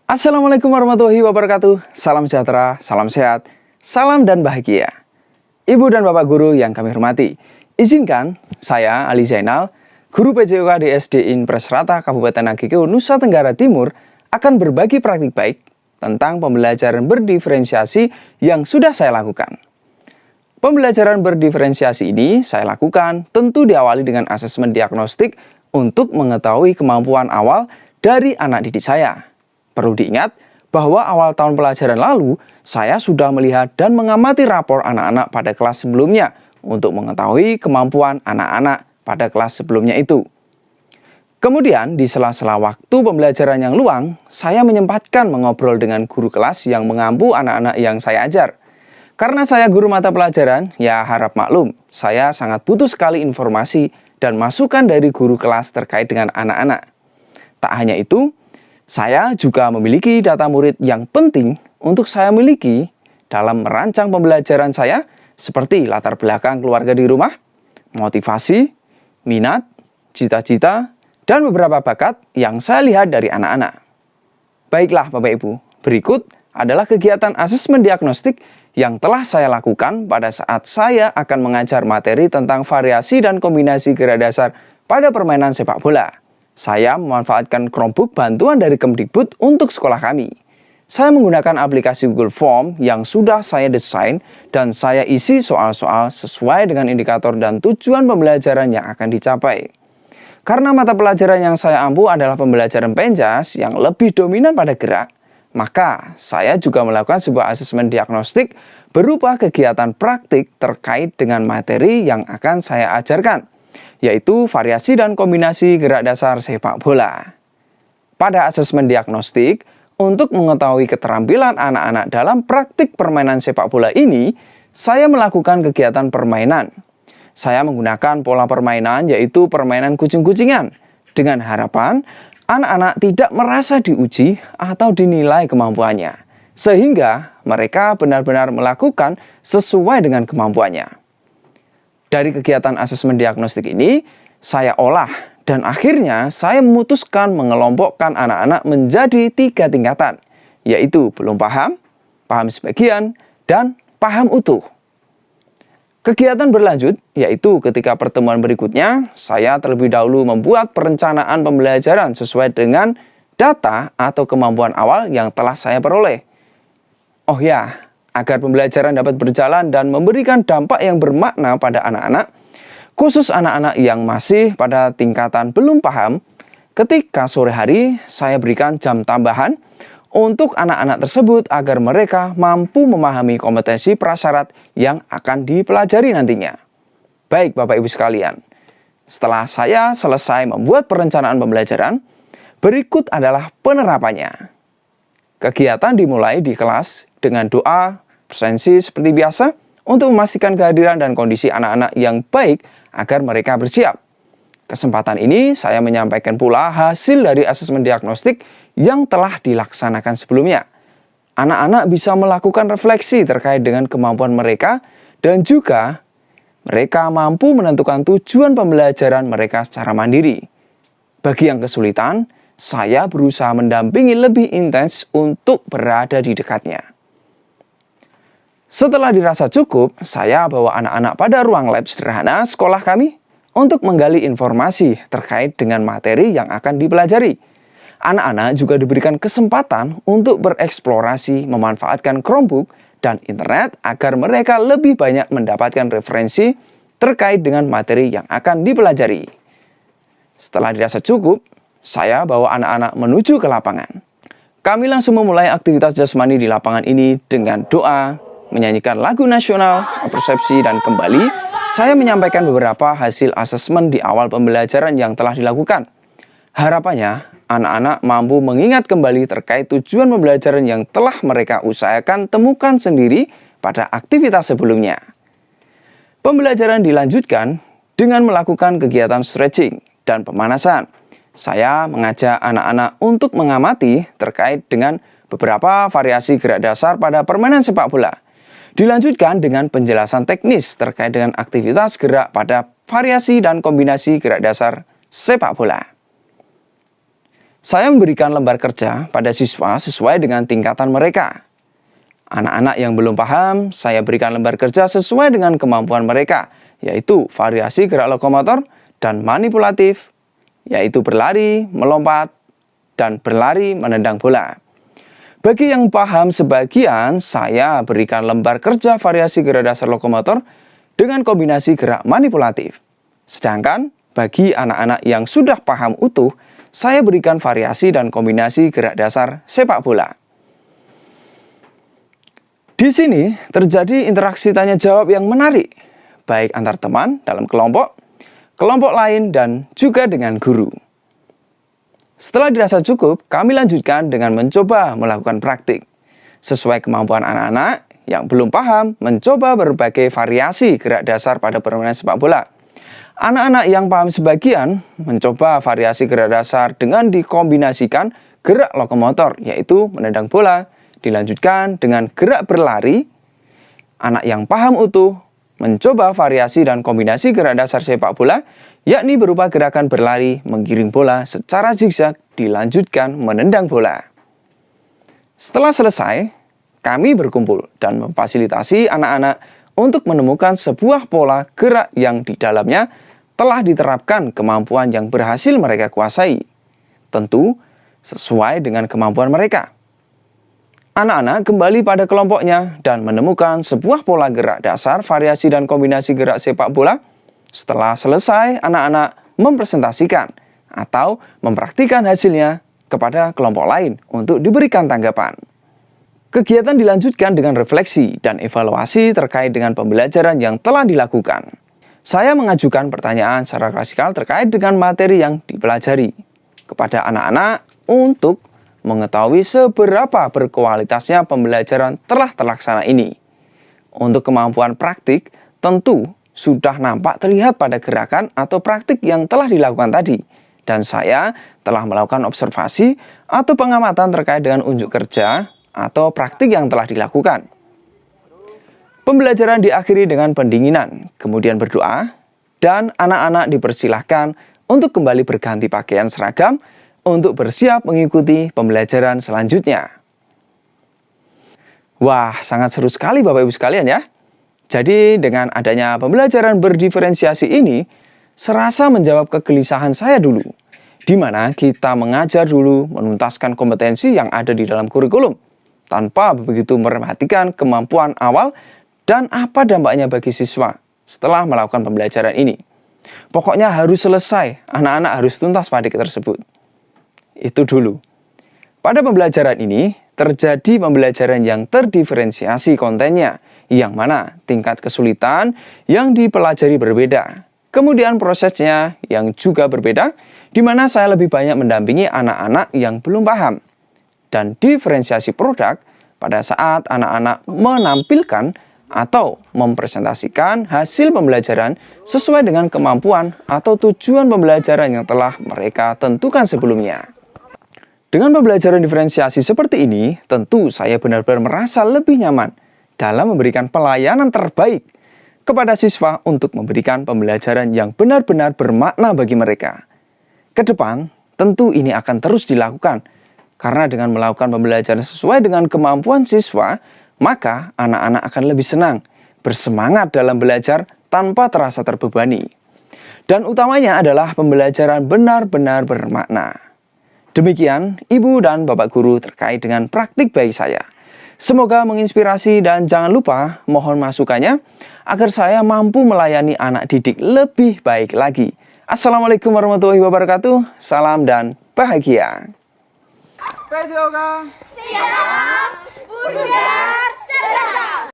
Assalamualaikum warahmatullahi wabarakatuh. Salam sejahtera, salam sehat, salam dan bahagia. Ibu dan Bapak Guru yang kami hormati, izinkan saya Ali Zainal, Guru PJOK di SD Impres Rata Kabupaten Nagekeo, Nusa Tenggara Timur, akan berbagi praktik baik tentang pembelajaran berdiferensiasi yang sudah saya lakukan. Pembelajaran berdiferensiasi ini saya lakukan tentu diawali dengan asesmen diagnostik untuk mengetahui kemampuan awal dari anak didik saya. Perlu diingat bahwa awal tahun pelajaran lalu, saya sudah melihat dan mengamati rapor anak-anak pada kelas sebelumnya untuk mengetahui kemampuan anak-anak pada kelas sebelumnya itu. Kemudian, di sela-sela waktu pembelajaran yang luang, saya menyempatkan mengobrol dengan guru kelas yang mengampu anak-anak yang saya ajar. Karena saya guru mata pelajaran, ya harap maklum, saya sangat butuh sekali informasi dan masukan dari guru kelas terkait dengan anak-anak. Tak hanya itu, saya juga memiliki data murid yang penting untuk saya miliki dalam merancang pembelajaran saya, seperti latar belakang keluarga di rumah, motivasi, minat, cita-cita, dan beberapa bakat yang saya lihat dari anak-anak. Baiklah Bapak Ibu, berikut adalah kegiatan asesmen diagnostik yang telah saya lakukan pada saat saya akan mengajar materi tentang variasi dan kombinasi gerak dasar pada permainan sepak bola. Saya memanfaatkan Chromebook bantuan dari Kemdikbud untuk sekolah kami. Saya menggunakan aplikasi Google Form yang sudah saya desain dan saya isi soal-soal sesuai dengan indikator dan tujuan pembelajaran yang akan dicapai. Karena mata pelajaran yang saya ampu adalah pembelajaran penjas yang lebih dominan pada gerak, maka saya juga melakukan sebuah asesmen diagnostik berupa kegiatan praktik terkait dengan materi yang akan saya ajarkan, yaitu variasi dan kombinasi gerak dasar sepak bola. Pada asesmen diagnostik, untuk mengetahui keterampilan anak-anak dalam praktik permainan sepak bola ini, saya melakukan kegiatan permainan. Saya menggunakan pola permainan yaitu permainan kucing-kucingan, dengan harapan anak-anak tidak merasa diuji atau dinilai kemampuannya, sehingga mereka benar-benar melakukan sesuai dengan kemampuannya. Dari kegiatan asesmen diagnostik ini, saya olah dan akhirnya saya memutuskan mengelompokkan anak-anak menjadi 3 tingkatan, yaitu belum paham, paham sebagian, dan paham utuh. Kegiatan berlanjut, yaitu ketika pertemuan berikutnya, saya terlebih dahulu membuat perencanaan pembelajaran sesuai dengan data atau kemampuan awal yang telah saya peroleh. Oh ya, agar pembelajaran dapat berjalan dan memberikan dampak yang bermakna pada anak-anak, khusus anak-anak yang masih pada tingkatan belum paham, ketika sore hari saya berikan jam tambahan untuk anak-anak tersebut agar mereka mampu memahami kompetensi prasyarat yang akan dipelajari nantinya. Baik Bapak Ibu sekalian, setelah saya selesai membuat perencanaan pembelajaran, berikut adalah penerapannya. Kegiatan dimulai di kelas dengan doa, presensi seperti biasa untuk memastikan kehadiran dan kondisi anak-anak yang baik agar mereka bersiap. Kesempatan ini saya menyampaikan pula hasil dari asesmen diagnostik yang telah dilaksanakan sebelumnya. Anak-anak bisa melakukan refleksi terkait dengan kemampuan mereka dan juga mereka mampu menentukan tujuan pembelajaran mereka secara mandiri. Bagi yang kesulitan, saya berusaha mendampingi lebih intens untuk berada di dekatnya. Setelah dirasa cukup, saya bawa anak-anak pada ruang lab sederhana sekolah kami untuk menggali informasi terkait dengan materi yang akan dipelajari. Anak-anak juga diberikan kesempatan untuk bereksplorasi memanfaatkan Chromebook dan internet agar mereka lebih banyak mendapatkan referensi terkait dengan materi yang akan dipelajari. Setelah dirasa cukup, saya bawa anak-anak menuju ke lapangan. Kami langsung memulai aktivitas jasmani di lapangan ini dengan doa, menyanyikan lagu nasional, persepsi, dan kembali saya menyampaikan beberapa hasil asesmen di awal pembelajaran yang telah dilakukan. Harapannya, anak-anak mampu mengingat kembali terkait tujuan pembelajaran yang telah mereka usahakan temukan sendiri pada aktivitas sebelumnya. Pembelajaran dilanjutkan dengan melakukan kegiatan stretching dan pemanasan. Saya mengajak anak-anak untuk mengamati terkait dengan beberapa variasi gerak dasar pada permainan sepak bola. Dilanjutkan dengan penjelasan teknis terkait dengan aktivitas gerak pada variasi dan kombinasi gerak dasar sepak bola. Saya memberikan lembar kerja pada siswa sesuai dengan tingkatan mereka. Anak-anak yang belum paham, saya berikan lembar kerja sesuai dengan kemampuan mereka, yaitu variasi gerak lokomotor dan manipulatif, yaitu berlari, melompat, dan berlari menendang bola. Bagi yang paham sebagian, saya berikan lembar kerja variasi gerak dasar lokomotor dengan kombinasi gerak manipulatif. Sedangkan bagi anak-anak yang sudah paham utuh, saya berikan variasi dan kombinasi gerak dasar sepak bola. Di sini terjadi interaksi tanya jawab yang menarik, baik antar teman dalam kelompok, kelompok lain, dan juga dengan guru. Setelah dirasa cukup, kami lanjutkan dengan mencoba melakukan praktik. Sesuai kemampuan anak-anak yang belum paham, mencoba berbagai variasi gerak dasar pada permainan sepak bola. Anak-anak yang paham sebagian, mencoba variasi gerak dasar dengan dikombinasikan gerak lokomotor, yaitu menendang bola, dilanjutkan dengan gerak berlari. Anak yang paham utuh, mencoba variasi dan kombinasi gerak dasar sepak bola, yakni berupa gerakan berlari, menggiring bola secara zigzag, dilanjutkan menendang bola. Setelah selesai, kami berkumpul dan memfasilitasi anak-anak untuk menemukan sebuah pola gerak yang di dalamnya telah diterapkan kemampuan yang berhasil mereka kuasai. Tentu, sesuai dengan kemampuan mereka. Anak-anak kembali pada kelompoknya dan menemukan sebuah pola gerak dasar, variasi dan kombinasi gerak sepak bola. Setelah selesai, anak-anak mempresentasikan atau mempraktikkan hasilnya kepada kelompok lain untuk diberikan tanggapan. Kegiatan dilanjutkan dengan refleksi dan evaluasi terkait dengan pembelajaran yang telah dilakukan. Saya mengajukan pertanyaan secara klasikal terkait dengan materi yang dipelajari kepada anak-anak untuk mengetahui seberapa berkualitasnya pembelajaran telah terlaksana ini. Untuk kemampuan praktik, tentu sudah nampak terlihat pada gerakan atau praktik yang telah dilakukan tadi. Dan saya telah melakukan observasi atau pengamatan terkait dengan unjuk kerja atau praktik yang telah dilakukan. Pembelajaran diakhiri dengan pendinginan, kemudian berdoa, dan anak-anak dipersilahkan untuk kembali berganti pakaian seragam untuk bersiap mengikuti pembelajaran selanjutnya. Wah, sangat seru sekali Bapak Ibu sekalian ya. Jadi dengan adanya pembelajaran berdiferensiasi ini, serasa menjawab kegelisahan saya dulu, di mana kita mengajar dulu menuntaskan kompetensi yang ada di dalam kurikulum, tanpa begitu memperhatikan kemampuan awal dan apa dampaknya bagi siswa setelah melakukan pembelajaran ini. Pokoknya harus selesai, anak-anak harus tuntas pada tersebut. Itu dulu. Pada pembelajaran ini, terjadi pembelajaran yang terdiferensiasi kontennya, yang mana tingkat kesulitan yang dipelajari berbeda. Kemudian prosesnya yang juga berbeda, di mana saya lebih banyak mendampingi anak-anak yang belum paham. Dan diferensiasi produk pada saat anak-anak menampilkan atau mempresentasikan hasil pembelajaran sesuai dengan kemampuan atau tujuan pembelajaran yang telah mereka tentukan sebelumnya. Dengan pembelajaran diferensiasi seperti ini, tentu saya benar-benar merasa lebih nyaman dalam memberikan pelayanan terbaik kepada siswa untuk memberikan pembelajaran yang benar-benar bermakna bagi mereka. Kedepan, tentu ini akan terus dilakukan, karena dengan melakukan pembelajaran sesuai dengan kemampuan siswa, maka anak-anak akan lebih senang, bersemangat dalam belajar tanpa terasa terbebani. Dan utamanya adalah pembelajaran benar-benar bermakna. Demikian Ibu dan Bapak Guru terkait dengan praktik bayi saya. Semoga menginspirasi dan jangan lupa mohon masukannya agar saya mampu melayani anak didik lebih baik lagi. Assalamualaikum warahmatullahi wabarakatuh. Salam dan bahagia. Siap, Bunda.